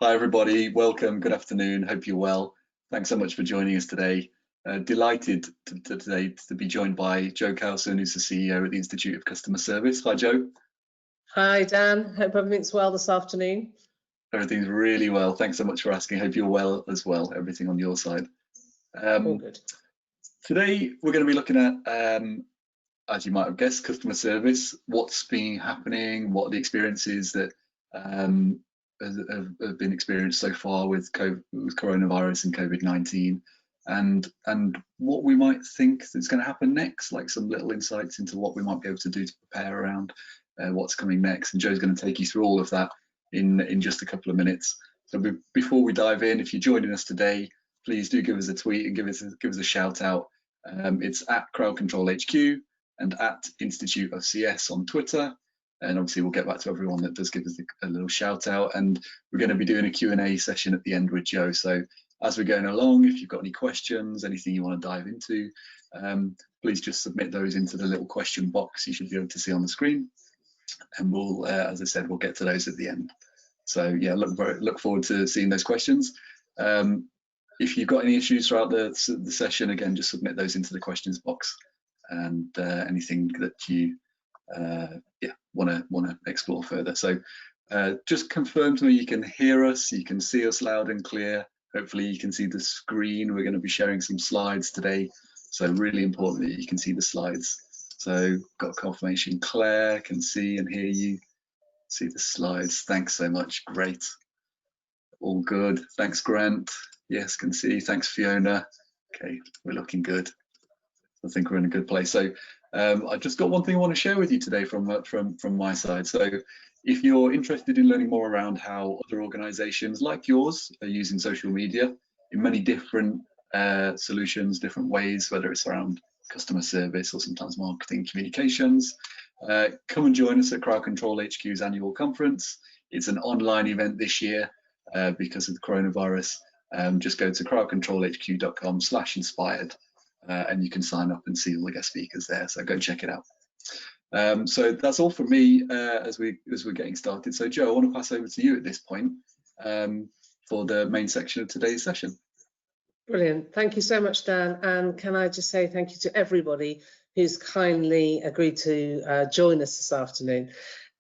Hi everybody, welcome, good afternoon, hope you're well. Thanks so much for joining us today. Delighted today to be joined by Jo Causon, who's the CEO at the Institute of Customer Service. Hi Jo. Hi Dan, hope everything's well this afternoon. Everything's really well, thanks so much for asking. Hope you're well as well, everything on your side. All good. Today we're going to be looking at, as you might have guessed, customer service, what's been happening, what are the experiences that have been experienced so far with coronavirus and COVID-19, and what we might think is going to happen next, like some little insights into what we might be able to do to prepare around what's coming next. And Jo's going to take you through all of that in just a couple of minutes. So before we dive in, if you're joining us today, please do give us a tweet and give us a shout out. It's at CrowdControlHQ and at Institute of CS on Twitter. And obviously we'll get back to everyone that does give us a little shout out, and we're going to be doing a Q&A session at the end with Jo. So as we're going along, if you've got any questions, anything you want to dive into, please just submit those into the little question box you should be able to see on the screen, and we'll, as I said, we'll get to those at the end. So yeah, look forward to seeing those questions. If you've got any issues throughout the session, again, just submit those into the questions box, and anything that you want to explore further. So just confirm to me you can hear us, you can see us loud and clear. Hopefully you can see the screen. We're going to be sharing some slides today, so really important that you can see the slides. So got confirmation, Claire can see and hear you, see the slides. Thanks so much, great, all good. Thanks Grant, yes, can see. Thanks Fiona. Okay, we're looking good. I think we're in a good place. So I just got one thing I want to share with you today from my side. So if you're interested in learning more around how other organizations like yours are using social media in many different solutions, different ways, whether it's around customer service or sometimes marketing communications, come and join us at CrowdControlHQ's annual conference. It's an online event this year because of the coronavirus. Just go to crowdcontrolhq.com/inspired. And you can sign up and see all the guest speakers there, so go check it out. So that's all from me as we're getting started. So Jo, I want to pass over to you at this point for the main section of today's session. Brilliant, thank you so much Dan, and can I just say thank you to everybody who's kindly agreed to join us this afternoon.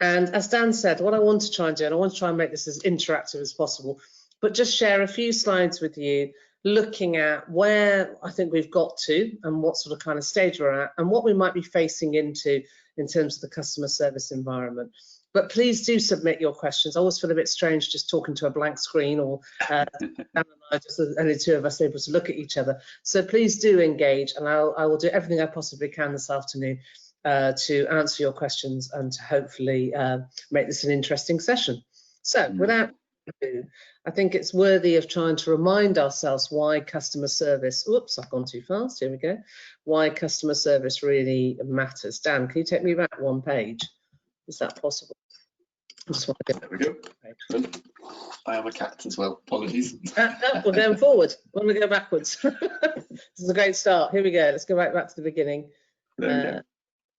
And as Dan said, what I want to try and do, and I want to try and make this as interactive as possible, but just share a few slides with you looking at where I think we've got to and what sort of kind of stage we're at and what we might be facing into in terms of the customer service environment. But please do submit your questions. I always feel a bit strange just talking to a blank screen, or Dan and I, just only two of us able to look at each other. So please do engage, and I will do everything I possibly can this afternoon to answer your questions and to hopefully make this an interesting session. So without I think it's worthy of trying to remind ourselves why customer service, oops, I've gone too fast, here we go, why customer service really matters. Dan, can you take me back one page? Is that possible? I just want to there we go. I have a cat as well, apologies. No, we're going forward, when we go backwards. This is a great start, here we go, let's go right back to the beginning. There we go.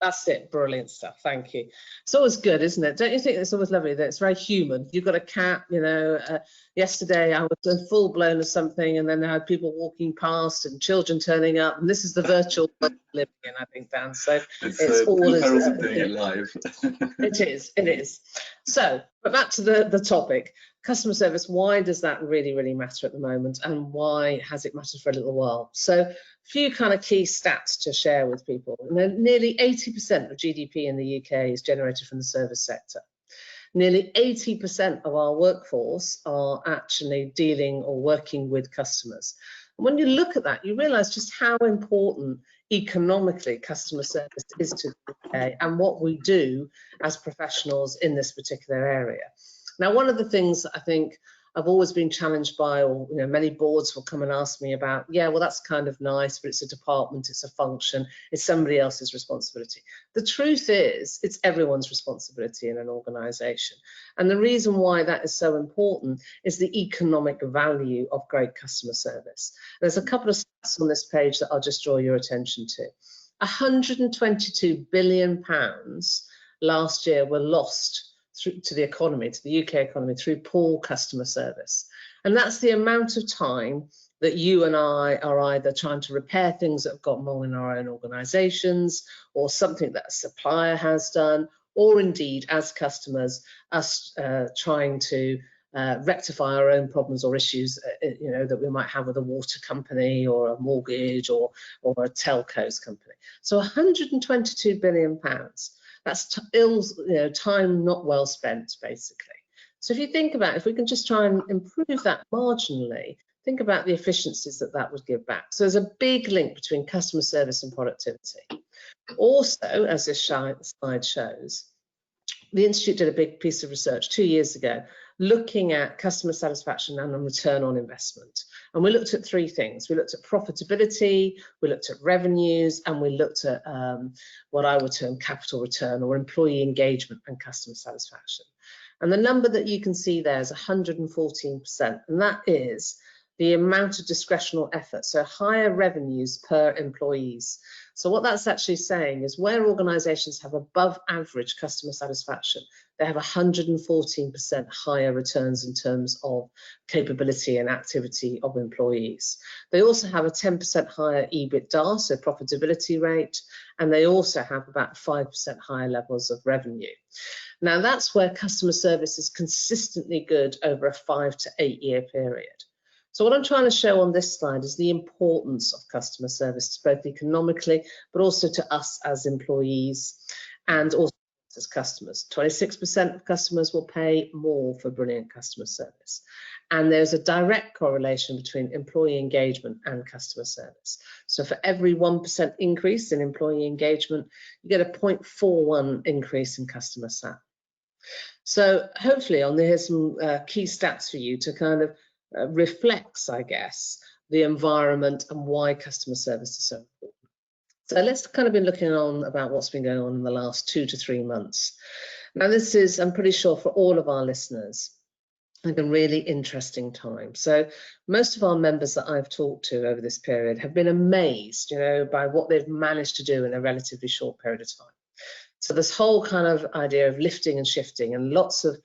That's it, brilliant stuff, thank you. It's always good, isn't it? Don't you think it's always lovely that it's very human? You've got a cat, you know, yesterday I was full blown of something, and then I had people walking past and children turning up, and this is the virtual world we live in, I think, Dan. So it's all the perils of doing it live. It is. So, but back to the topic. Customer service, why does that really matter at the moment, and why has it mattered for a little while? So a few kind of key stats to share with people. Nearly 80% of GDP in the UK is generated from the service sector. Nearly 80% of our workforce are actually dealing or working with customers. And when you look at that, you realise just how important economically customer service is to the UK and what we do as professionals in this particular area. Now, one of the things I think I've always been challenged by, or many boards will come and ask me about, yeah, well, that's kind of nice, but it's a department, it's a function, it's somebody else's responsibility. The truth is, it's everyone's responsibility in an organisation. And the reason why that is so important is the economic value of great customer service. There's a couple of stats on this page that I'll just draw your attention to. £122 billion last year were lost to the economy, to the UK economy, through poor customer service. And that's the amount of time that you and I are either trying to repair things that have gone wrong in our own organisations, or something that a supplier has done, or indeed as customers, us trying to rectify our own problems or issues, that we might have with a water company or a mortgage or a telcos company. So 122 billion pounds. That's time not well spent, basically. So if you think about, if we can just try and improve that marginally, think about the efficiencies that would give back. So there's a big link between customer service and productivity. Also, as this slide shows, the Institute did a big piece of research 2 years ago looking at customer satisfaction and a return on investment. And we looked at three things. We looked at profitability, we looked at revenues, and we looked at what I would term capital return, or employee engagement and customer satisfaction. And the number that you can see there is 114%, and that is the amount of discretional effort, so higher revenues per employees. So what that's actually saying is where organisations have above average customer satisfaction, they have 114% higher returns in terms of capability and activity of employees. They also have a 10% higher EBITDA, so profitability rate, and they also have about 5% higher levels of revenue. Now that's where customer service is consistently good over a 5 to 8 year period. So what I'm trying to show on this slide is the importance of customer service, both economically, but also to us as employees and also as customers. 26% of customers will pay more for brilliant customer service. And there's a direct correlation between employee engagement and customer service. So for every 1% increase in employee engagement, you get a 0.41 increase in customer sat. So hopefully here's some key stats for you to kind of reflects, I guess, the environment and why customer service is so important. So let's kind of be looking on about what's been going on in the last 2 to 3 months. Now this is, I'm pretty sure for all of our listeners, like a really interesting time. So most of our members that I've talked to over this period have been amazed, by what they've managed to do in a relatively short period of time. So this whole kind of idea of lifting and shifting, and lots of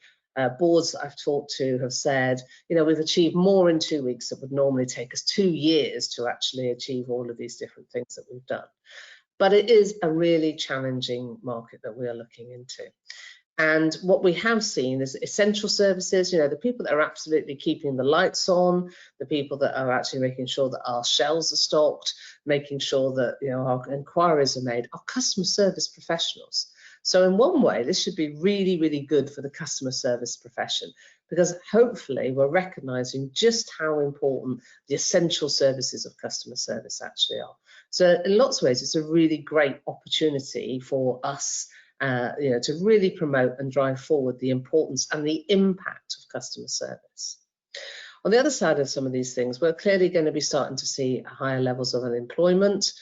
boards that I've talked to have said, we've achieved more in 2 weeks that would normally take us 2 years to actually achieve all of these different things that we've done. But it is a really challenging market that we are looking into. And what we have seen is essential services, the people that are absolutely keeping the lights on, the people that are actually making sure that our shelves are stocked, making sure that our inquiries are made, are customer service professionals. So in one way, this should be really, really good for the customer service profession, because hopefully we're recognising just how important the essential services of customer service actually are. So in lots of ways, it's a really great opportunity for us to really promote and drive forward the importance and the impact of customer service. On the other side of some of these things, we're clearly going to be starting to see higher levels of unemployment,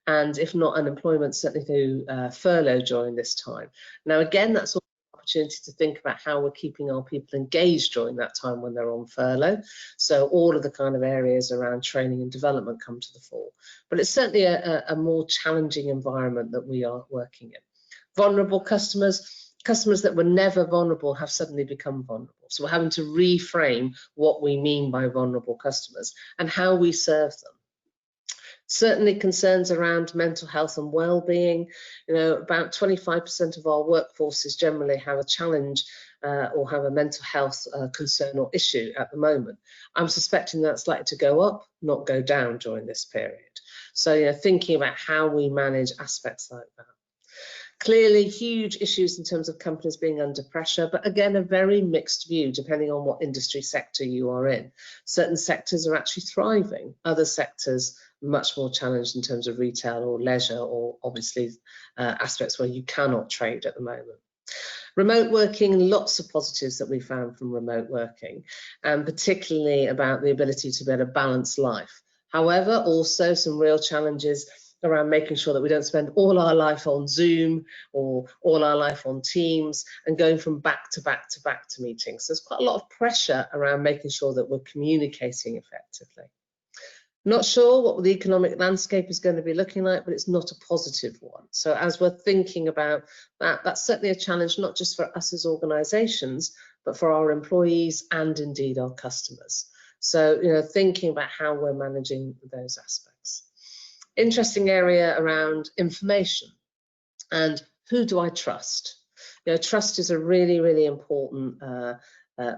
and if not unemployment, certainly through furlough during this time. Now again, that's also an opportunity to think about how we're keeping our people engaged during that time when they're on furlough. So all of the kind of areas around training and development come to the fore. But it's certainly a more challenging environment that we are working in. Vulnerable customers that were never vulnerable have suddenly become vulnerable. So we're having to reframe what we mean by vulnerable customers and how we serve them. Certainly concerns around mental health and well-being. About 25% of our workforces generally have a challenge or have a mental health concern or issue at the moment. I'm suspecting that's likely to go up, not go down during this period. So thinking about how we manage aspects like that. Clearly huge issues in terms of companies being under pressure, but again, a very mixed view depending on what industry sector you are in. Certain sectors are actually thriving, other sectors much more challenged in terms of retail or leisure, or obviously aspects where you cannot trade at the moment. Remote working, lots of positives that we found from remote working, and particularly about the ability to be able to balance life. However, also some real challenges around making sure that we don't spend all our life on Zoom or all our life on Teams and going from back to back to back to meetings. So there's quite a lot of pressure around making sure that we're communicating effectively. Not sure what the economic landscape is going to be looking like, but it's not a positive one. So as we're thinking about that, that's certainly a challenge, not just for us as organisations, but for our employees and indeed our customers. So, thinking about how we're managing those aspects. Interesting area around information and who do I trust? Trust is a really, really important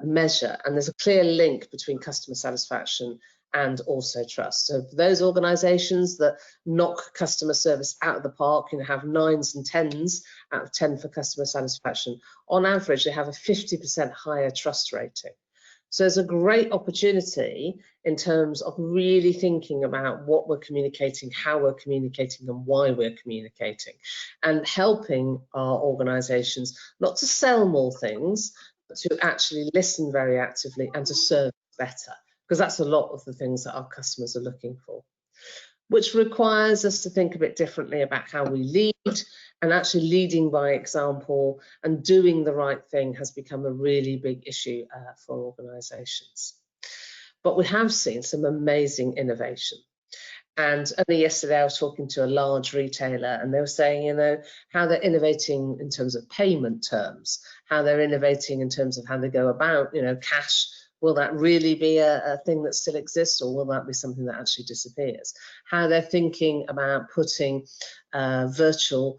measure, and there's a clear link between customer satisfaction and also trust. So for those organisations that knock customer service out of the park, have 9s and 10s out of 10 for customer satisfaction, on average they have a 50% higher trust rating. So there's a great opportunity in terms of really thinking about what we're communicating, how we're communicating, and why we're communicating, and helping our organisations not to sell more things, but to actually listen very actively and to serve better, because that's a lot of the things that our customers are looking for, which requires us to think a bit differently about how we lead, and actually leading by example and doing the right thing has become a really big issue for organisations. But we have seen some amazing innovation. And only yesterday I was talking to a large retailer, and they were saying, how they're innovating in terms of payment terms, how they're innovating in terms of how they go about, cash. Will that really be a thing that still exists, or will that be something that actually disappears? How they're thinking about putting virtual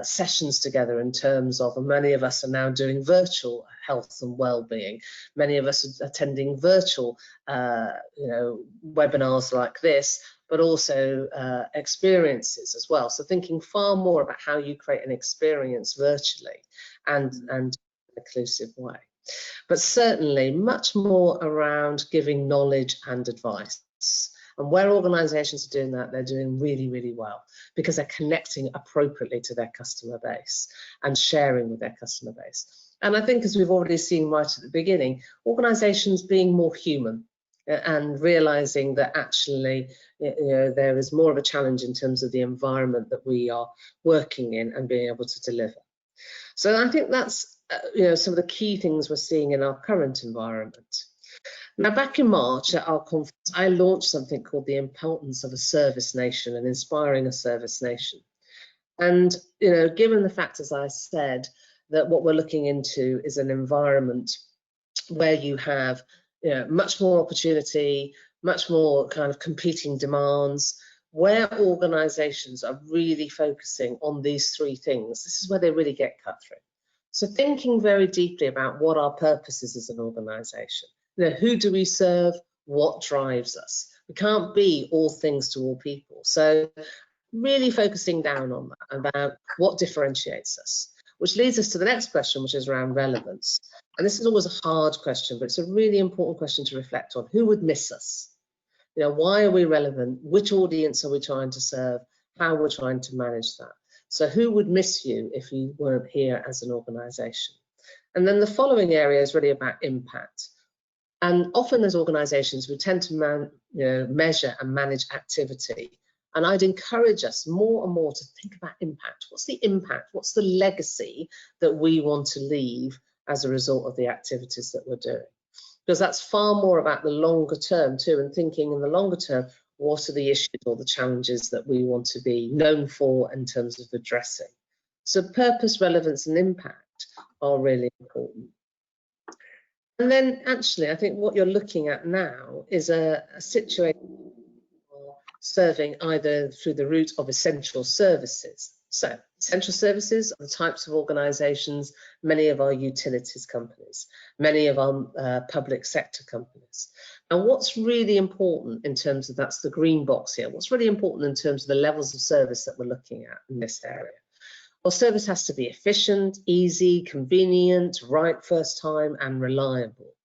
sessions together in terms of, and many of us are now doing virtual health and well-being. Many of us are attending virtual, webinars like this, but also experiences as well. So thinking far more about how you create an experience virtually and in an inclusive way. But certainly much more around giving knowledge and advice. And where organisations are doing that, they're doing really, really well, because they're connecting appropriately to their customer base and sharing with their customer base. And I think, as we've already seen right at the beginning, organisations being more human and realising that actually there is more of a challenge in terms of the environment that we are working in and being able to deliver. So I think that's some of the key things we're seeing in our current environment. Now, back in March at our conference, I launched something called The Importance of a Service Nation and Inspiring a Service Nation. And, given the fact, as I said, that what we're looking into is an environment where you have much more opportunity, much more kind of competing demands, where organisations are really focusing on these three things, this is where they really get cut through. So thinking very deeply about what our purpose is as an organisation. Who do we serve? What drives us? We can't be all things to all people. So really focusing down on that, about what differentiates us, which leads us to the next question, which is around relevance. And this is always a hard question, but it's a really important question to reflect on. Who would miss us? Why are we relevant? Which audience are we trying to serve? How we're trying to manage that? So who would miss you if you weren't here as an organisation? And then the following area is really about impact. And often as organisations, we tend to measure and manage activity. And I'd encourage us more and more to think about impact. What's the impact? What's the legacy that we want to leave as a result of the activities that we're doing? Because that's far more about the longer term too, and thinking in the longer term, what are the issues or the challenges that we want to be known for in terms of addressing? So purpose, relevance, and impact are really important. And then actually, I think what you're looking at now is a situation serving either through the route of essential services. So essential services are the types of organisations, many of our utilities companies, many of our public sector companies. And what's really important in terms of, that's the green box here, what's really important in terms of the levels of service that we're looking at in this area? Well, service has to be efficient, easy, convenient, right first time, and reliable.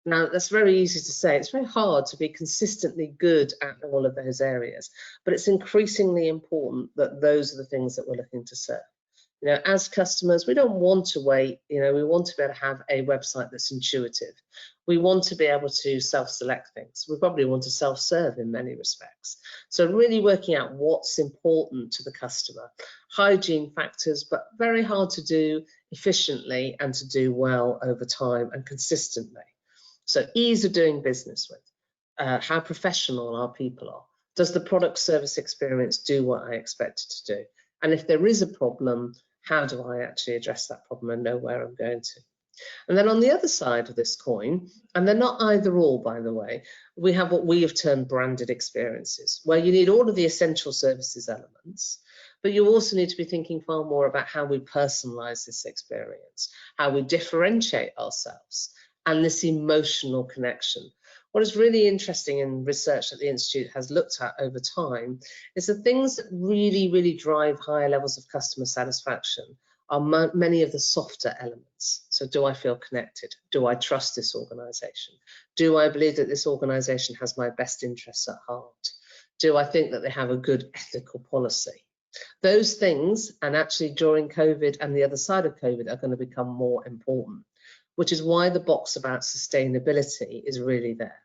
Now, that's very easy to say. It's very hard to be consistently good at all of those areas, but it's increasingly important that those are the things that we're looking to serve. As customers, we don't want to wait. We want to be able to have a website that's intuitive. We want to be able to self-select things. We probably want to self-serve in many respects. So really working out what's important to the customer. Hygiene factors, but very hard to do efficiently and to do well over time and consistently. So ease of doing business with. how professional our people are. Does the product service experience do what I expect it to do? And if there is a problem, how do I actually address that problem and know where I'm going to? And then on the other side of this coin, and they're not either or, by the way, we have what we have termed branded experiences, where you need all of the essential services elements, but you also need to be thinking far more about how we personalize this experience, how we differentiate ourselves, and this emotional connection. What is really interesting in research that the Institute has looked at over time is the things that really, really drive higher levels of customer satisfaction are many of the softer elements. So do I feel connected? Do I trust this organisation? Do I believe that this organisation has my best interests at heart? Do I think that they have a good ethical policy? Those things, and actually during COVID and the other side of COVID, are going to become more important, which is why the box about sustainability is really there.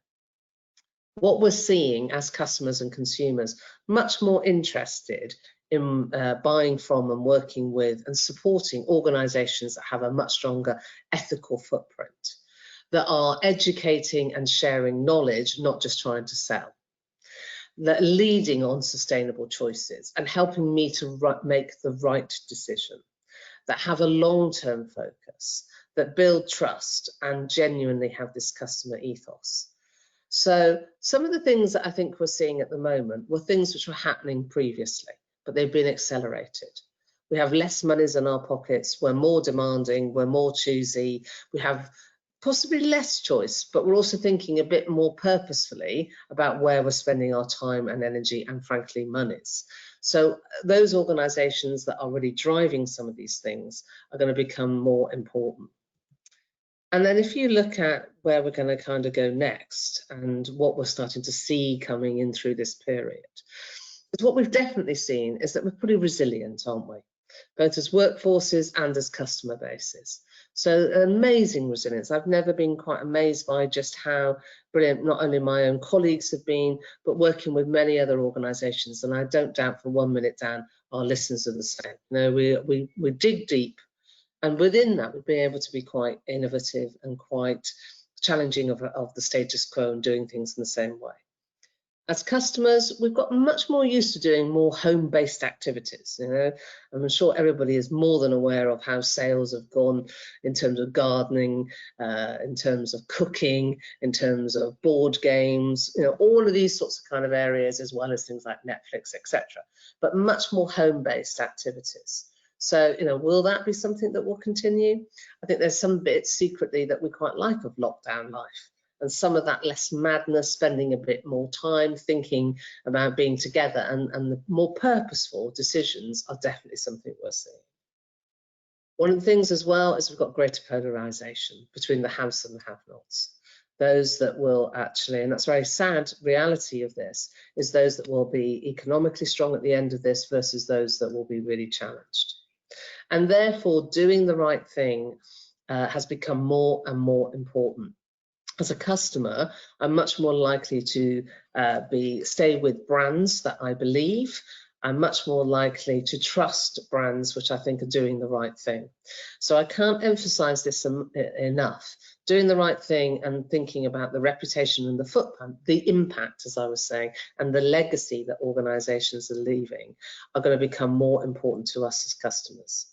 What we're seeing as customers and consumers, much more interested in buying from and working with and supporting organisations that have a much stronger ethical footprint, that are educating and sharing knowledge, not just trying to sell, that are leading on sustainable choices and helping me to make the right decision, that have a long-term focus, that build trust and genuinely have this customer ethos. So some of the things that I think we're seeing at the moment were things which were happening previously, but they've been accelerated. We have less monies in our pockets, we're more demanding, we're more choosy, we have possibly less choice, but we're also thinking a bit more purposefully about where we're spending our time and energy and frankly monies. So those organisations that are really driving some of these things are going to become more important. And then if you look at where we're going to kind of go next and what we're starting to see coming in through this period, is what we've definitely seen is that we're pretty resilient, aren't we? Both as workforces and as customer bases. So amazing resilience. I've never been quite amazed by just how brilliant not only my own colleagues have been, but working with many other organisations. And I don't doubt for 1 minute, Dan, our listeners are the same. No, we dig deep. And within that, we've been able to be quite innovative and quite challenging of the status quo and doing things in the same way. As customers, we've got much more used to doing more home-based activities. You know, I'm sure everybody is more than aware of how sales have gone in terms of gardening, in terms of cooking, in terms of board games, you know, all of these sorts of kind of areas, as well as things like Netflix, etc. But much more home-based activities. So, you know, will that be something that will continue? I think there's some bits secretly that we quite like of lockdown life, and some of that less madness, spending a bit more time thinking about being together, and the more purposeful decisions are definitely something we're seeing. One of the things as well is we've got greater polarisation between the haves and the have-nots. Those that will actually, and that's a very sad reality of this, is those that will be economically strong at the end of this versus those that will be really challenged. And therefore, doing the right thing has become more and more important. As a customer, I'm much more likely to stay with brands that I believe. I'm much more likely to trust brands which I think are doing the right thing. So I can't emphasize this enough. Doing the right thing and thinking about the reputation and the footprint, the impact, as I was saying, and the legacy that organizations are leaving are going to become more important to us as customers.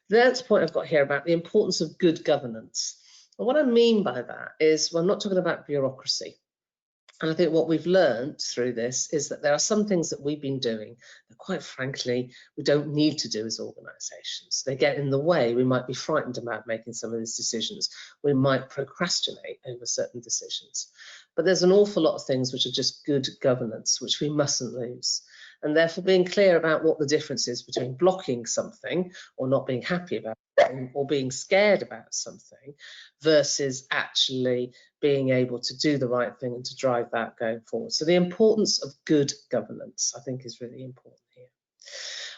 The next point I've got here about the importance of good governance. And what I mean by that is, well, I'm not talking about bureaucracy. And I think what we've learned through this is that there are some things that we've been doing that, quite frankly, we don't need to do as organisations. They get in the way. We might be frightened about making some of these decisions. We might procrastinate over certain decisions. But there's an awful lot of things which are just good governance, which we mustn't lose. And therefore being clear about what the difference is between blocking something or not being happy about something or being scared about something versus actually being able to do the right thing and to drive that going forward. So the importance of good governance, I think, is really important here.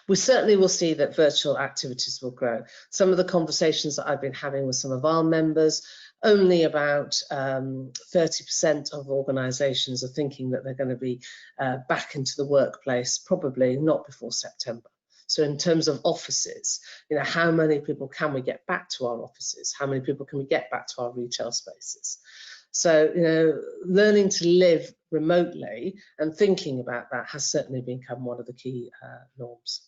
We certainly will see that virtual activities will grow. Some of the conversations that I've been having with some of our members, only about 30% of organisations are thinking that they're going to be back into the workplace, probably not before September. So in terms of offices, you know, how many people can we get back to our offices? How many people can we get back to our retail spaces? So, you know, learning to live remotely and thinking about that has certainly become one of the key norms.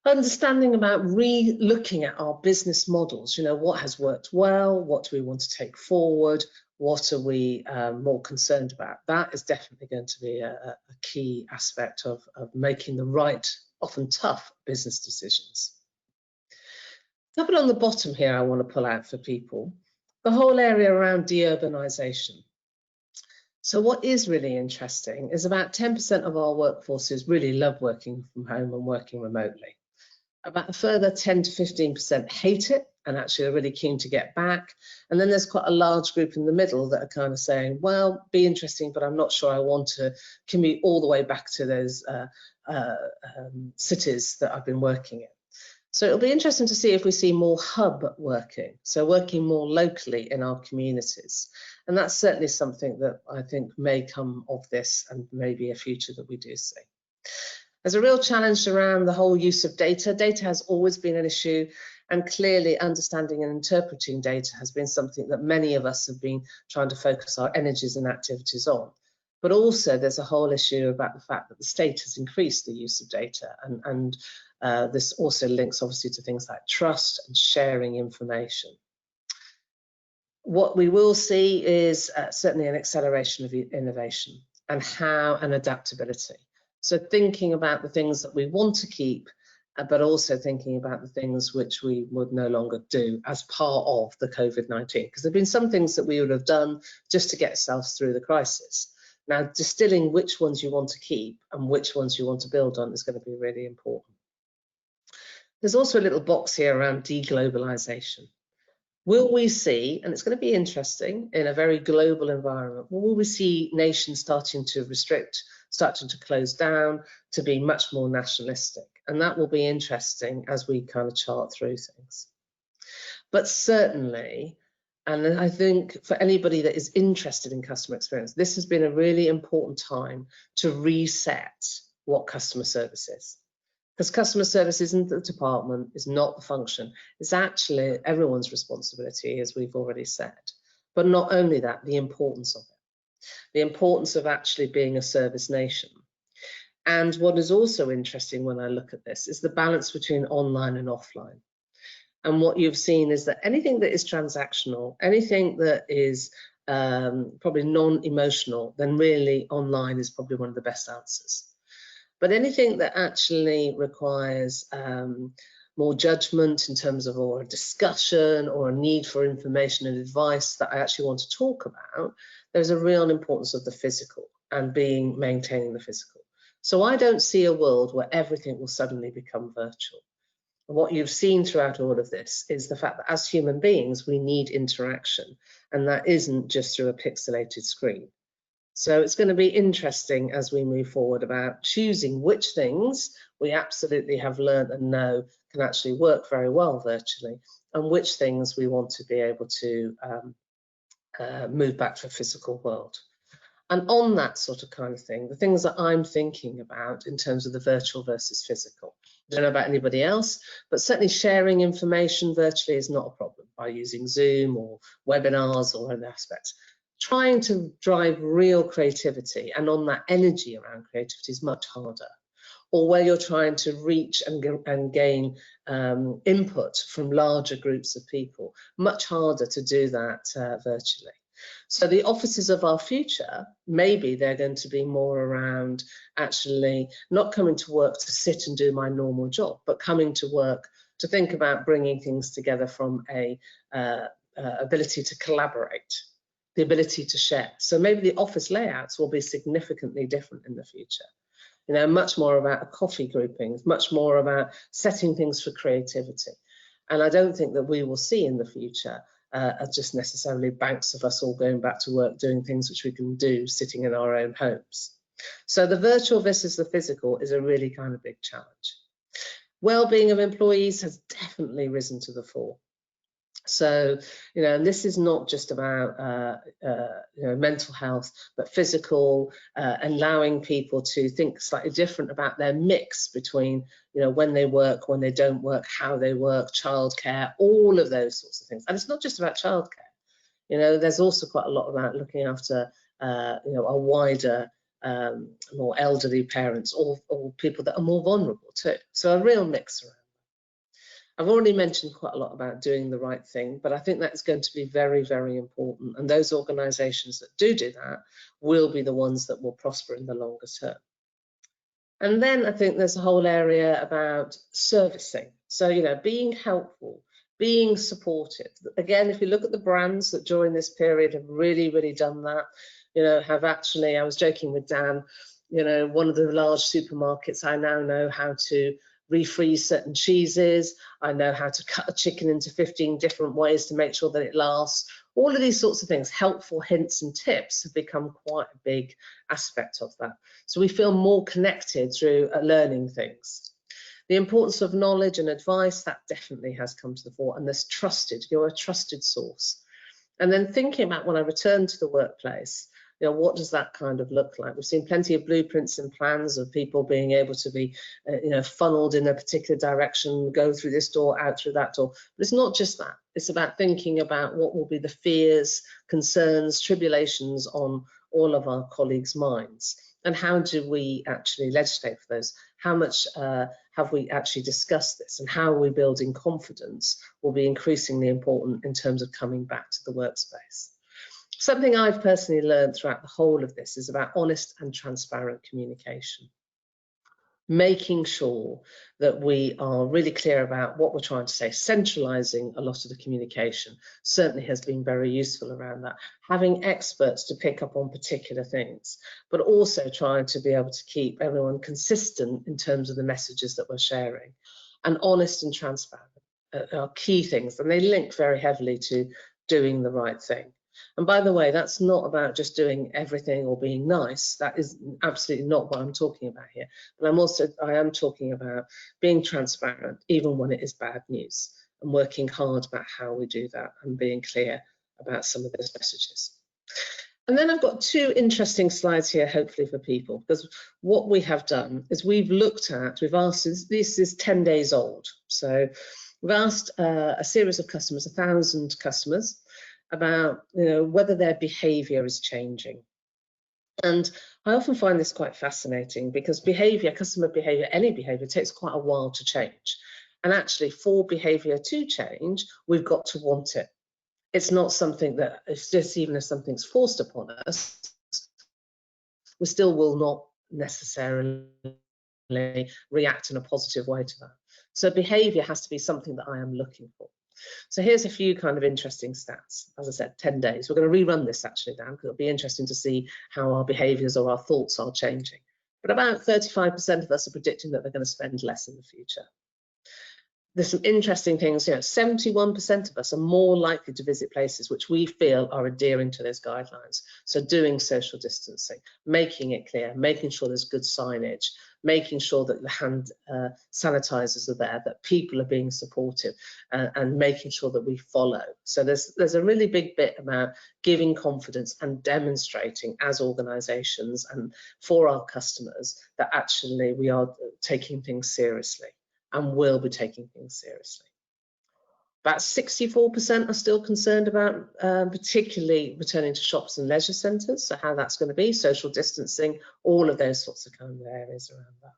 Understanding about re-looking at our business models, you know, what has worked well, what do we want to take forward, what are we more concerned about? That is definitely going to be a key aspect of making the right, often tough business decisions. Up on the bottom here, I want to pull out for people, the whole area around deurbanisation. So what is really interesting is about 10% of our workforces really love working from home and working remotely. About a further 10 to 15% hate it and actually are really keen to get back. And then there's quite a large group in the middle that are kind of saying, well, be interesting, but I'm not sure I want to commute all the way back to those cities that I've been working in. So it'll be interesting to see if we see more hub working, so working more locally in our communities. And that's certainly something that I think may come of this and maybe a future that we do see. There's a real challenge around the whole use of data. Data has always been an issue, and clearly understanding and interpreting data has been something that many of us have been trying to focus our energies and activities on. But also there's a whole issue about the fact that the state has increased the use of data, and this also links obviously to things like trust and sharing information. What we will see is certainly an acceleration of innovation and adaptability. So thinking about the things that we want to keep, but also thinking about the things which we would no longer do as part of the Covid-19, because there have been some things that we would have done just to get ourselves through the crisis. Now, distilling which ones you want to keep and which ones you want to build on is going to be really important. There's also a little box here around deglobalization. Will we see, and it's going to be interesting in a very global environment, will we see nations starting to restrict, starting to close down, to be much more nationalistic? And that will be interesting as we kind of chart through things. But certainly, and I think for anybody that is interested in customer experience, this has been a really important time to reset what customer service is. Because customer service isn't the department, is not the function. It's actually everyone's responsibility, as we've already said. But not only that, the importance of it. The importance of actually being a service nation. And what is also interesting when I look at this is the balance between online and offline. And what you've seen is that anything that is transactional, anything that is probably non-emotional, then really online is probably one of the best answers. But anything that actually requires more judgment in terms of or a discussion or a need for information and advice that I actually want to talk about, there's a real importance of the physical and maintaining the physical. So I don't see a world where everything will suddenly become virtual. And what you've seen throughout all of this is the fact that as human beings, we need interaction, and that isn't just through a pixelated screen. So it's going to be interesting as we move forward about choosing which things we absolutely have learned and know can actually work very well virtually, and which things we want to be able to move back to a physical world. And on that sort of kind of thing, the things that I'm thinking about in terms of the virtual versus physical, I don't know about anybody else, but certainly sharing information virtually is not a problem by using Zoom or webinars or other aspects. Trying to drive real creativity and on that energy around creativity is much harder. Or where you're trying to reach and gain input from larger groups of people, much harder to do that virtually. So the offices of our future, maybe they're going to be more around actually not coming to work to sit and do my normal job, but coming to work to think about bringing things together from a ability to collaborate, the ability to share. So maybe the office layouts will be significantly different in the future. You know, much more about a coffee groupings, much more about setting things for creativity. And I don't think that we will see in the future just necessarily banks of us all going back to work doing things which we can do sitting in our own homes. So the virtual versus the physical is a really kind of big challenge. Well-being of employees has definitely risen to the fore. So, you know, and this is not just about you know, mental health, but physical, allowing people to think slightly different about their mix between, you know, when they work, when they don't work, how they work, childcare, all of those sorts of things. And it's not just about childcare. There's also quite a lot about looking after, a wider, more elderly parents or people that are more vulnerable too. So a real mix around. I've already mentioned quite a lot about doing the right thing, but I think that's going to be very, very important. And those organisations that do that will be the ones that will prosper in the longer term. And then I think there's a whole area about servicing. So, being helpful, being supportive. Again, if you look at the brands that during this period have really, really done that, have actually, I was joking with Dan, one of the large supermarkets, I now know how to refreeze certain cheeses. I know how to cut a chicken into 15 different ways to make sure that it lasts. All of these sorts of things, helpful hints and tips, have become quite a big aspect of that. So we feel more connected through learning things. The importance of knowledge and advice, that definitely has come to the fore, and there's trusted, you're a trusted source. And then thinking about when I return to the workplace, what does that kind of look like? We've seen plenty of blueprints and plans of people being able to be, funneled in a particular direction, go through this door, out through that door. But it's not just that. It's about thinking about what will be the fears, concerns, tribulations on all of our colleagues' minds. And how do we actually legislate for those? How much have we actually discussed this? And how are we building confidence will be increasingly important in terms of coming back to the workspace. Something I've personally learned throughout the whole of this is about honest and transparent communication. Making sure that we are really clear about what we're trying to say. Centralising a lot of the communication certainly has been very useful around that. Having experts to pick up on particular things, but also trying to be able to keep everyone consistent in terms of the messages that we're sharing. And honest and transparent are key things, and they link very heavily to doing the right thing. And by the way, that's not about just doing everything or being nice. That is absolutely not what I'm talking about here. But I am talking about being transparent, even when it is bad news, and working hard about how we do that and being clear about some of those messages. And then I've got two interesting slides here, hopefully for people, because what we have done is we've asked, this is 10 days old. So we've asked a series of customers, 1,000 customers, about whether their behaviour is changing. And I often find this quite fascinating because behaviour, customer behaviour, any behaviour takes quite a while to change. And actually for behaviour to change, we've got to want it. It's not something that, it's just even if something's forced upon us, we still will not necessarily react in a positive way to that. So behaviour has to be something that I am looking for. So here's a few kind of interesting stats. As I said, 10 days. We're going to rerun this actually, Dan, because it'll be interesting to see how our behaviours or our thoughts are changing. But about 35% of us are predicting that they're going to spend less in the future. There's some interesting things, 71% of us are more likely to visit places which we feel are adhering to those guidelines. So doing social distancing, making it clear, making sure there's good signage, making sure that the hand sanitizers are there, that people are being supportive, and making sure that we follow. So there's a really big bit about giving confidence and demonstrating as organisations and for our customers that actually we are taking things seriously and will be taking things seriously. About 64% are still concerned about particularly returning to shops and leisure centres, so how that's going to be, social distancing, all of those sorts of kind of areas around that.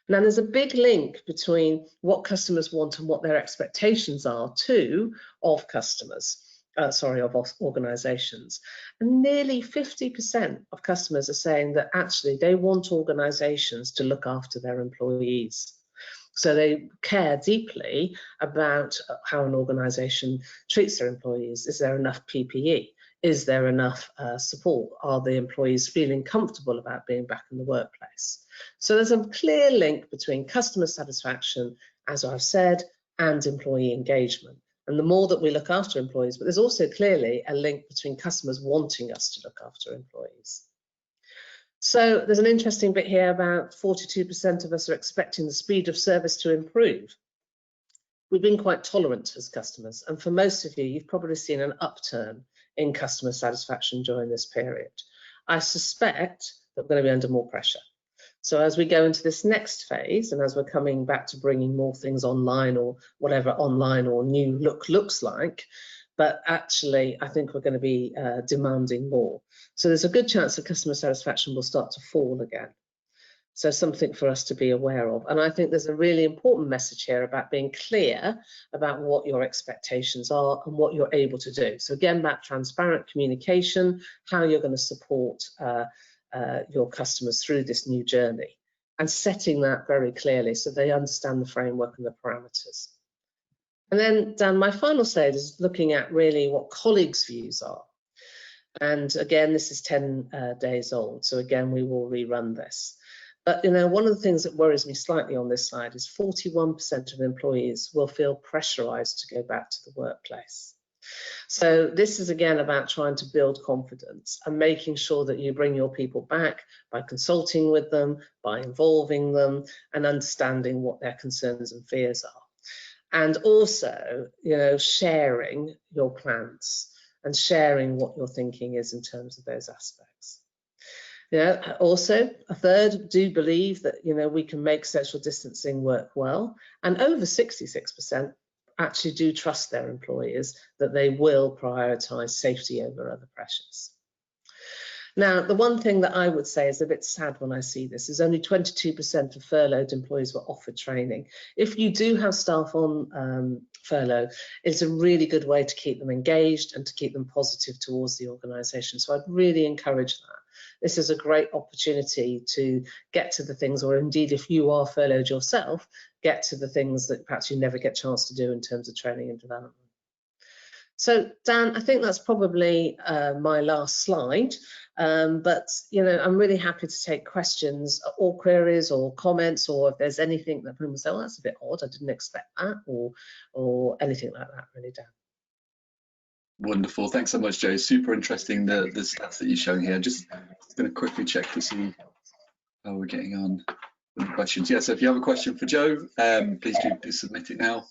Now there's a big link between what customers want and what their expectations are too of customers, of organisations. And nearly 50% of customers are saying that actually they want organisations to look after their employees. So they care deeply about how an organisation treats their employees. Is there enough PPE? Is there enough support? Are the employees feeling comfortable about being back in the workplace? So there's a clear link between customer satisfaction, as I've said, and employee engagement. And the more that we look after employees, but there's also clearly a link between customers wanting us to look after employees. So there's an interesting bit here about 42% of us are expecting the speed of service to improve. We've been quite tolerant as customers, and for most of you, you've probably seen an upturn in customer satisfaction during this period. I suspect that we're going to be under more pressure. So as we go into this next phase, and as we're coming back to bringing more things online or whatever online or new look looks like, but actually I think we're going to be demanding more. So there's a good chance that customer satisfaction will start to fall again. So something for us to be aware of. And I think there's a really important message here about being clear about what your expectations are and what you're able to do. So again, that transparent communication, how you're going to support your customers through this new journey, and setting that very clearly so they understand the framework and the parameters. And then, Dan, my final slide is looking at really what colleagues' views are. And again, this is 10 days old. So again, we will rerun this. But one of the things that worries me slightly on this slide is 41% of employees will feel pressurized to go back to the workplace. So this is again about trying to build confidence and making sure that you bring your people back by consulting with them, by involving them, and understanding what their concerns and fears are. And also, sharing your plans and sharing what your thinking is in terms of those aspects. Also, a third do believe that, we can make social distancing work well, and over 66% actually do trust their employers that they will prioritise safety over other pressures. Now, the one thing that I would say is a bit sad when I see this is only 22% of furloughed employees were offered training. If you do have staff on furlough, it's a really good way to keep them engaged and to keep them positive towards the organisation. So I'd really encourage that. This is a great opportunity to get to the things, or indeed if you are furloughed yourself, get to the things that perhaps you never get a chance to do in terms of training and development. So Dan, I think that's probably my last slide, but I'm really happy to take questions or queries or comments, or if there's anything that people say, oh, that's a bit odd, I didn't expect that, or anything like that, really, Dan. Wonderful, thanks so much, Jo. Super interesting, the stats that you're showing here. Just going to quickly check to see how we're getting on with the questions. Yeah, so if you have a question for Jo, please do submit it now.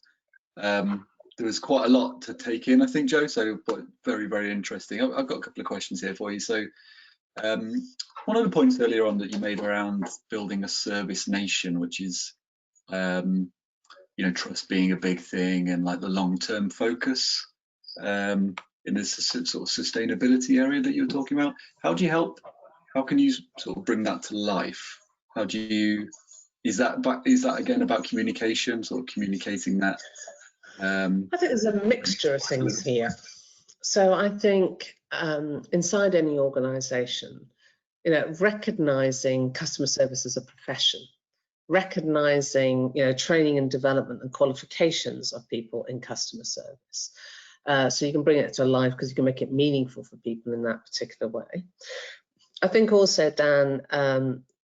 There was quite a lot to take in, I think, Jo, so very, very interesting. I've got a couple of questions here for you. So one of the points earlier on that you made around building a service nation, which is trust being a big thing, and like the long-term focus in this sort of sustainability area that you were talking about. How can you sort of bring that to life? Is that again about communication, sort of communicating that? I think there's a mixture of things here. So I think inside any organisation, recognising customer service as a profession, recognising training and development and qualifications of people in customer service. So you can bring it to life because you can make it meaningful for people in that particular way. I think also, Dan,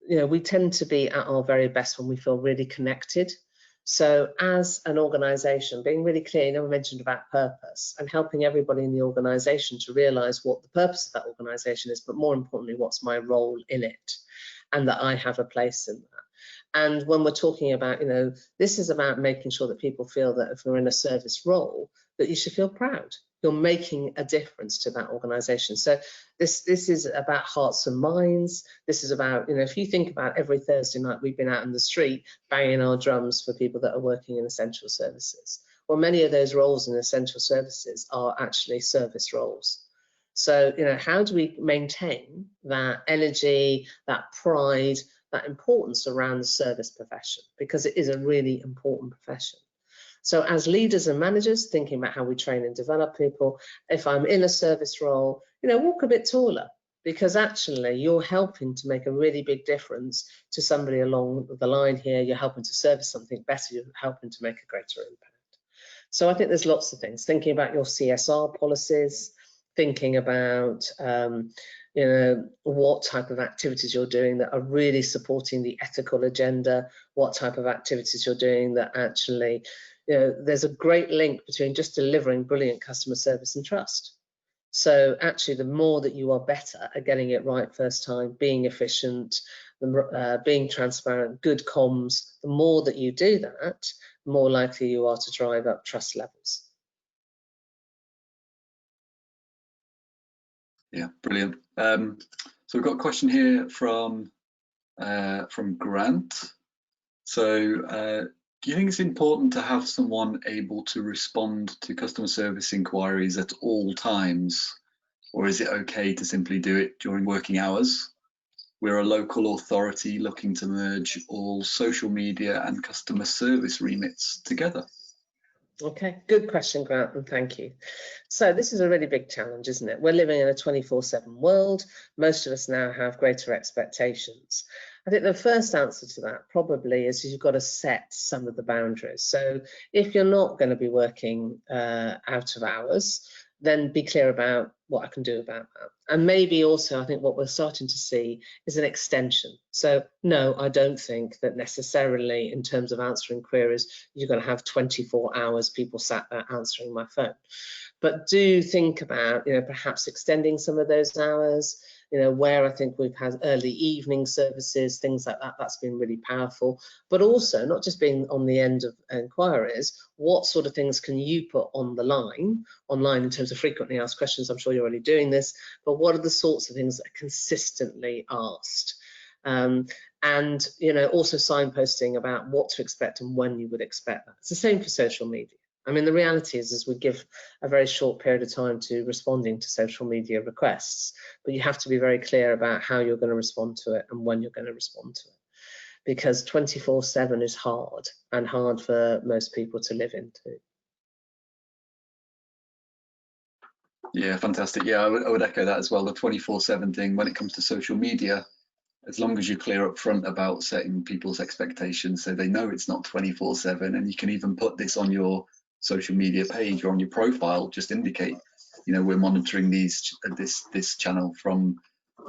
we tend to be at our very best when we feel really connected. So as an organisation, being really clear, we mentioned about purpose and helping everybody in the organisation to realise what the purpose of that organisation is, but more importantly, what's my role in it, and that I have a place in that. And when we're talking about, this is about making sure that people feel that if we're in a service role, that you should feel proud. You're making a difference to that organisation. So this is about hearts and minds. This is about, if you think about every Thursday night we've been out in the street banging our drums for people that are working in essential services. Well, many of those roles in essential services are actually service roles. So, how do we maintain that energy, that pride, that importance around the service profession? Because it is a really important profession. So as leaders and managers, thinking about how we train and develop people, if I'm in a service role, walk a bit taller, because actually you're helping to make a really big difference to somebody along the line here. You're helping to service something better, you're helping to make a greater impact. So I think there's lots of things, thinking about your CSR policies, thinking about what type of activities you're doing that are really supporting the ethical agenda, what type of activities you're doing that actually, there's a great link between just delivering brilliant customer service and trust. So actually, the more that you are better at getting it right first time, being efficient, being transparent, good comms, the more that you do that, the more likely you are to drive up trust levels. Yeah, brilliant. So we've got a question here from Grant. So Do you think it's important to have someone able to respond to customer service inquiries at all times, or is it okay to simply do it during working hours? We're a local authority looking to merge all social media and customer service remits together. Okay, good question, Grant, and thank you. So this is a really big challenge, isn't it? We're living in a 24/7 world. Most of us now have greater expectations. I think the first answer to that probably is you've got to set some of the boundaries. So if you're not going to be working out of hours, then be clear about what I can do about that. And maybe also, I think what we're starting to see is an extension. So no, I don't think that necessarily in terms of answering queries, you're going to have 24 hours people sat there answering my phone. But do think about, perhaps extending some of those hours, where I think we've had early evening services, things like that. That's been really powerful. But also, not just being on the end of inquiries, what sort of things can you put on the online in terms of frequently asked questions? I'm sure you're already doing this, but what are the sorts of things that are consistently asked? And also signposting about what to expect and when you would expect that. It's the same for social media. I mean, the reality is we give a very short period of time to responding to social media requests, but you have to be very clear about how you're going to respond to it and when you're going to respond to it, because 24/7 is hard, and hard for most people to live into. Yeah, fantastic. Yeah, I would echo that as well. The 24/7 thing, when it comes to social media, as long as you're clear up front about setting people's expectations so they know it's not 24/7, and you can even put this on your social media page or on your profile, just indicate, we're monitoring this channel from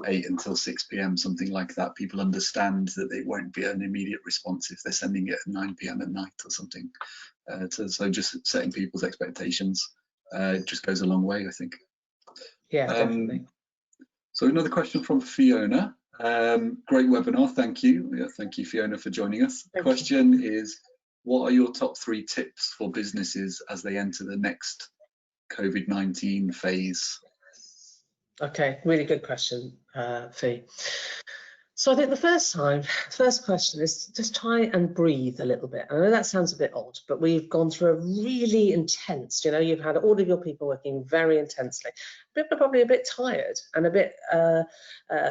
8 until 6 p.m, something like that. People understand that it won't be an immediate response if they're sending it at 9 p.m. at night or something. So just setting people's expectations just goes a long way, I think. Yeah, definitely. So another question from Fiona. Great webinar, thank you. Yeah, thank you, Fiona, for joining us. The question is, what are your top 3 tips for businesses as they enter the next COVID-19 phase? Okay, really good question, Fee. So I think the first question is just try and breathe a little bit. I know that sounds a bit odd, but we've gone through a really intense, you've had all of your people working very intensely, but probably a bit tired and a bit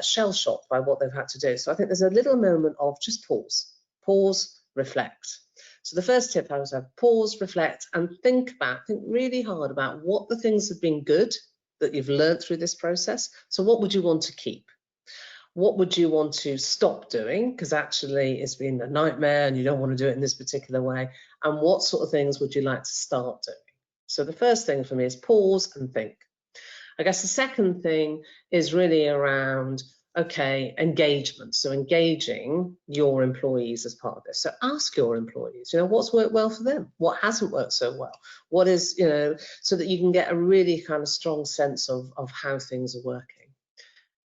shell-shocked by what they've had to do. So I think there's a little moment of just pause, reflect. So the first tip I would have, pause, reflect, and think really hard about what the things have been good that you've learned through this process. So what would you want to keep? What would you want to stop doing? Because actually it's been a nightmare and you don't want to do it in this particular way. And what sort of things would you like to start doing? So the first thing for me is pause and think. I guess the second thing is really around, engagement. So engaging your employees as part of this. So ask your employees, what's worked well for them? What hasn't worked so well? What is, so that you can get a really kind of strong sense of how things are working.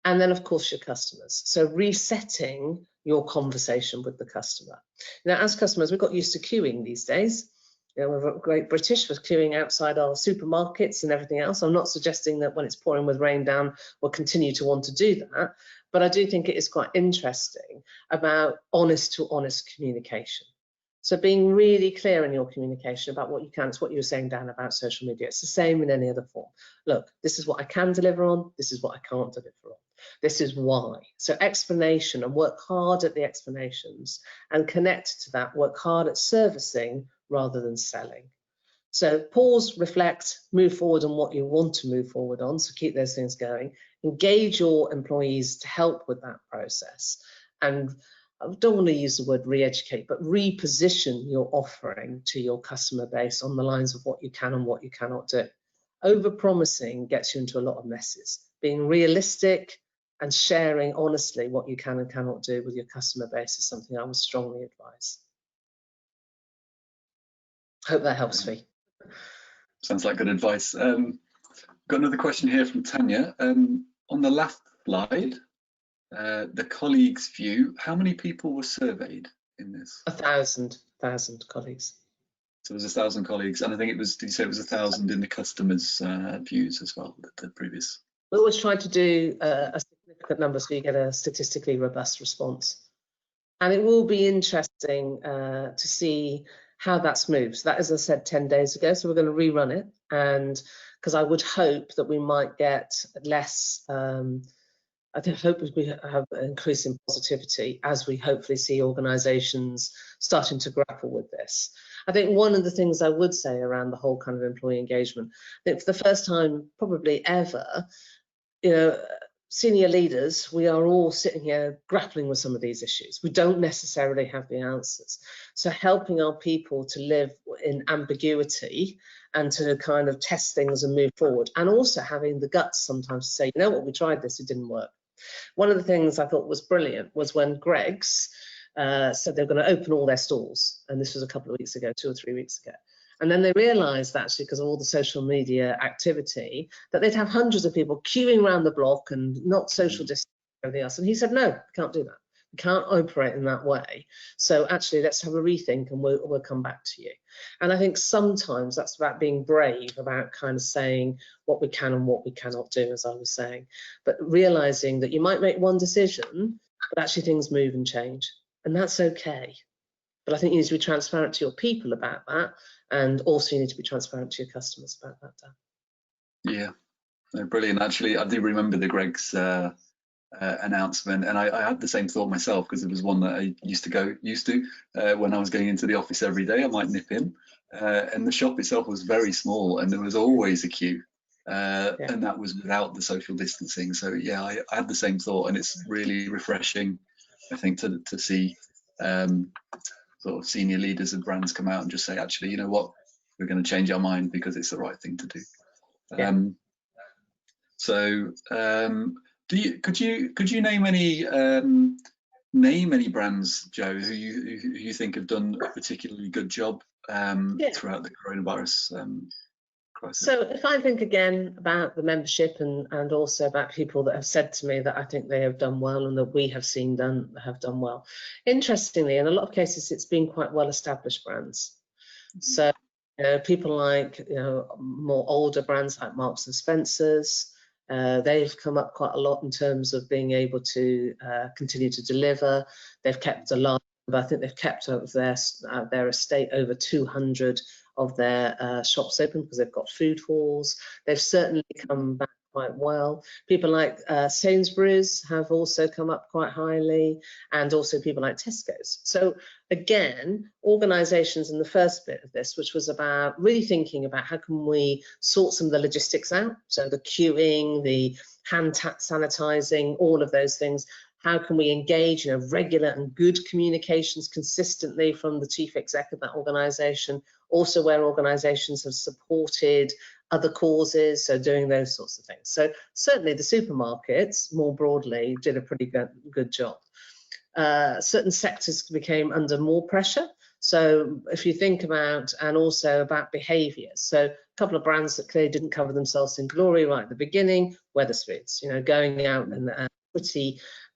And then, of course, your customers. So resetting your conversation with the customer. Now, as customers, we've got used to queuing these days. We're great British with queuing outside our supermarkets and everything else. I'm not suggesting that when it's pouring with rain down, we'll continue to want to do that. But I do think it is quite interesting about honest to honest communication. So being really clear in your communication about what you can, it's what you were saying, Dan, about social media. It's the same in any other form. Look, this is what I can deliver on. This is what I can't deliver on. This is why. So explanation, and work hard at the explanations, and connect to that, work hard at servicing rather than selling. So pause, reflect, move forward on what you want to move forward on. So keep those things going. Engage your employees to help with that process. And I don't want to use the word re-educate, but reposition your offering to your customer base on the lines of what you can and what you cannot do. Over-promising gets you into a lot of messes. Being realistic and sharing honestly what you can and cannot do with your customer base is something I would strongly advise. Hope that helps, Fee. Sounds like good advice. Got another question here from Tanya. On the last slide, the colleagues' view, how many people were surveyed in this? 1,000 colleagues. So there's 1,000 colleagues, and I think it was, did you say it was 1,000 in the customers' views as well, the previous? We always try to do a significant number so you get a statistically robust response. And it will be interesting to see how that's moved. So that, as I said, 10 days ago. So we're going to rerun it, and because I would hope that we might get less. I hope we have an increase in positivity as we hopefully see organisations starting to grapple with this. I think one of the things I would say around the whole kind of employee engagement, I think for the first time probably ever, you know, senior leaders, we are all sitting here grappling with some of these issues. We don't necessarily have the answers. So helping our people to live in ambiguity and to kind of test things and move forward, and also having the guts sometimes to say, you know what, we tried this, it didn't work. One of the things I thought was brilliant was when Greggs said they were going to open all their stores, and this was a couple of weeks ago, 2 or 3 weeks ago. And then they realised, actually, because of all the social media activity, that they'd have hundreds of people queuing around the block and not social distancing and everything else. And he said, no, we can't do that. We can't operate in that way. So actually, let's have a rethink, and we'll come back to you. And I think sometimes that's about being brave, about kind of saying what we can and what we cannot do, as I was saying, but realising that you might make one decision, but actually things move and change, and that's okay. But I think you need to be transparent to your people about that, and also you need to be transparent to your customers about that, Dan. Yeah, no, brilliant. Actually, I do remember the Greggs announcement, and I had the same thought myself, because it was one that I used to when I was going into the office every day. I might nip in, and the shop itself was very small, and there was always a queue, and that was without the social distancing. So yeah, I had the same thought, and it's really refreshing, I think, to see sort of senior leaders of brands come out and just say, actually, you know what, we're going to change our mind because it's the right thing to do. Could you name any brands, Jo, who you think have done a particularly good job throughout the coronavirus crisis? So if I think again about the membership and also about people that have said to me that I think they have done well and that we have seen have done well, interestingly, in a lot of cases, it's been quite well-established brands. So people like more older brands like Marks and Spencer's, they've come up quite a lot in terms of being able to continue to deliver. They've kept a lot, but I think they've kept of their estate over 200 of their shops open because they've got food halls. They've certainly come back quite well. People like Sainsbury's have also come up quite highly, and also people like Tesco's. So again, organisations in the first bit of this, which was about really thinking about how can we sort some of the logistics out, so the queuing, the hand sanitising, all of those things. How can we engage in regular and good communications consistently from the chief exec of that organisation? Also where organisations have supported other causes, so doing those sorts of things. So certainly the supermarkets, more broadly, did a pretty good job. Certain sectors became under more pressure. So if you think about, and also about behaviour, so a couple of brands that clearly didn't cover themselves in glory right at the beginning, Wetherspoons, going out and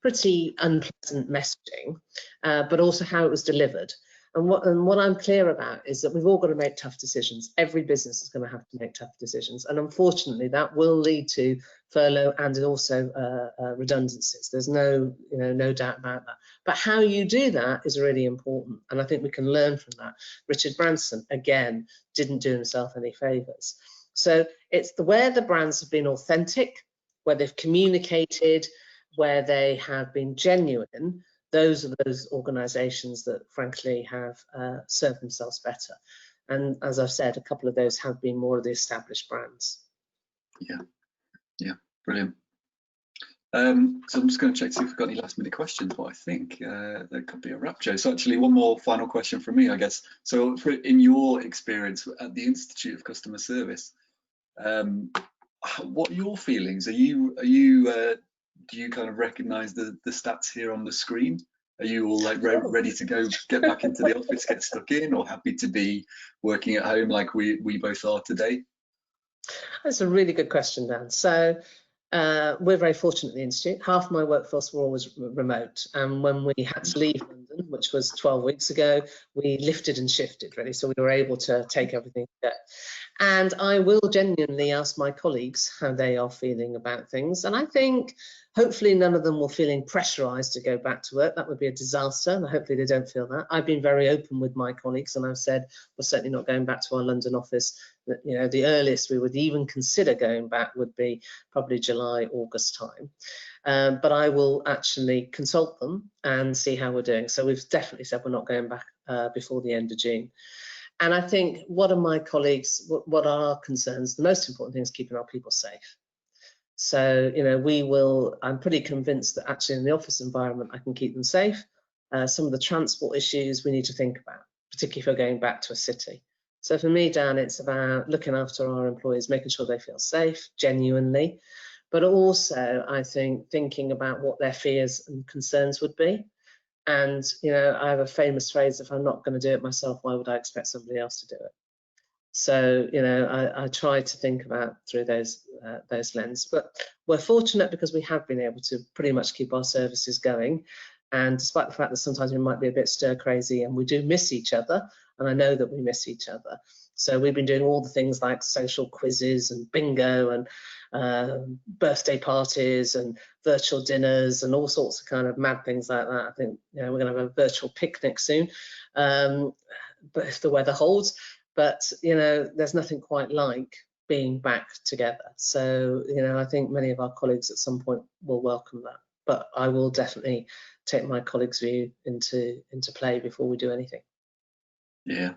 pretty unpleasant messaging, but also how it was delivered. And what I'm clear about is that we've all got to make tough decisions. Every business is going to have to make tough decisions, and unfortunately, that will lead to furlough and also redundancies. There's no doubt about that. But how you do that is really important, and I think we can learn from that. Richard Branson again didn't do himself any favours. So it's where the brands have been authentic, where they've communicated, where they have been genuine. Those are those organisations that frankly have served themselves better. And as I've said, a couple of those have been more of the established brands. Yeah, brilliant. So I'm just going to check to see if we've got any last minute questions, but I think there could be a wrap, Jo. So actually one more final question from me, I guess. So in your experience at the Institute of Customer Service, what are your feelings? Do you kind of recognise the stats here on the screen? Are you all like ready to go, get back into the office, get stuck in, or happy to be working at home like we both are today? That's a really good question, Dan. So we're very fortunate at the Institute. Half my workforce were always remote, and when we had to leave London, which was 12 weeks ago, we lifted and shifted really, so we were able to take everything there. And I will genuinely ask my colleagues how they are feeling about things. And I think hopefully none of them will feeling pressurised to go back to work. That would be a disaster, and hopefully they don't feel that. I've been very open with my colleagues, and I've said we're certainly not going back to our London office. That, you know, the earliest we would even consider going back would be probably July, August time. But I will actually consult them and see how we're doing. So we've definitely said we're not going back before the end of June. And I think what are my colleagues, what are our concerns? The most important thing is keeping our people safe. So, you know, I'm pretty convinced that actually in the office environment, I can keep them safe. Some of the transport issues we need to think about, particularly if we're going back to a city. So for me, Dan, it's about looking after our employees, making sure they feel safe, genuinely, but also, I think, thinking about what their fears and concerns would be. And, you know, I have a famous phrase, if I'm not going to do it myself, why would I expect somebody else to do it? So, you know, I try to think about through those lenses. But we're fortunate because we have been able to pretty much keep our services going. And despite the fact that sometimes we might be a bit stir crazy and we do miss each other, and I know that we miss each other. So we've been doing all the things like social quizzes and bingo and birthday parties and virtual dinners and all sorts of kind of mad things like that. I think, you know, we're going to have a virtual picnic soon, but if the weather holds. But, you know, there's nothing quite like being back together. So, you know, I think many of our colleagues at some point will welcome that. But I will definitely take my colleagues' view into play before we do anything. Yeah.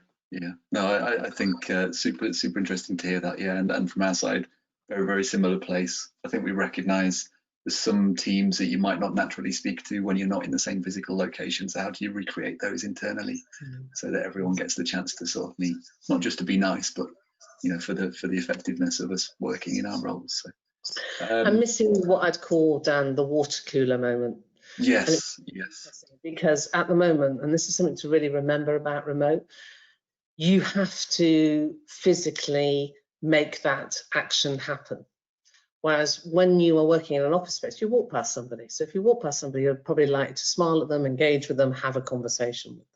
No, I think super interesting to hear that. Yeah, and from our side, very similar place. I think we recognise there's some teams that you might not naturally speak to when you're not in the same physical location. So how do you recreate those internally so that everyone gets the chance to sort of meet, not just to be nice, but, you know, for the effectiveness of us working in our roles. So I'm missing what I'd call, Dan, the water cooler moment. Yes. Because at the moment, and this is something to really remember about remote, you have to physically make that action happen. Whereas when you are working in an office space, you walk past somebody. So if you walk past somebody, you're probably likely to smile at them, engage with them, have a conversation with them.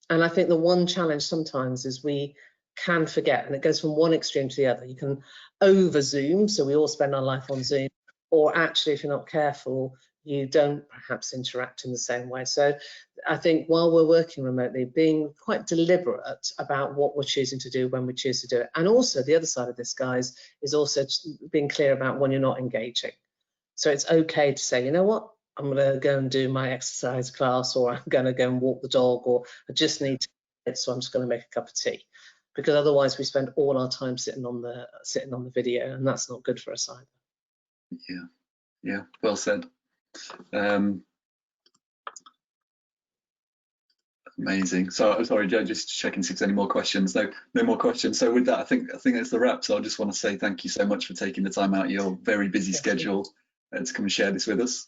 And I think the one challenge sometimes is we can forget, and it goes from one extreme to the other. You can over Zoom, so we all spend our life on Zoom, or actually, if you're not careful, you don't perhaps interact in the same way. So I think while we're working remotely, being quite deliberate about what we're choosing to do when we choose to do it. And also the other side of this, guys, is also being clear about when you're not engaging. So it's okay to say, you know what, I'm going to go and do my exercise class, or I'm going to go and walk the dog, or I just need to, so I'm just going to make a cup of tea. Because otherwise we spend all our time sitting on the video, and that's not good for us either. Yeah, well said. Amazing. So sorry, Joe, just checking if there's any more questions. No more questions. So with that, I think that's the wrap. So I just want to say thank you so much for taking the time out of your very busy schedule to come and share this with us.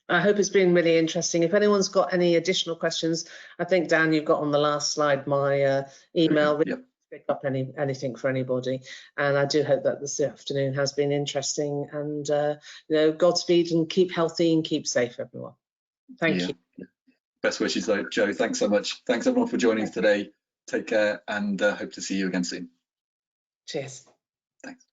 I hope it's been really interesting. If anyone's got any additional questions, I think, Dan, you've got on the last slide my email. Yep. Pick up anything for anybody, and I do hope that this afternoon has been interesting. And you know, Godspeed, and keep healthy and keep safe, everyone. Thank you. Best wishes, though, Joe. Thanks so much. Thanks everyone for joining us today. Take care, and hope to see you again soon. Cheers. Thanks.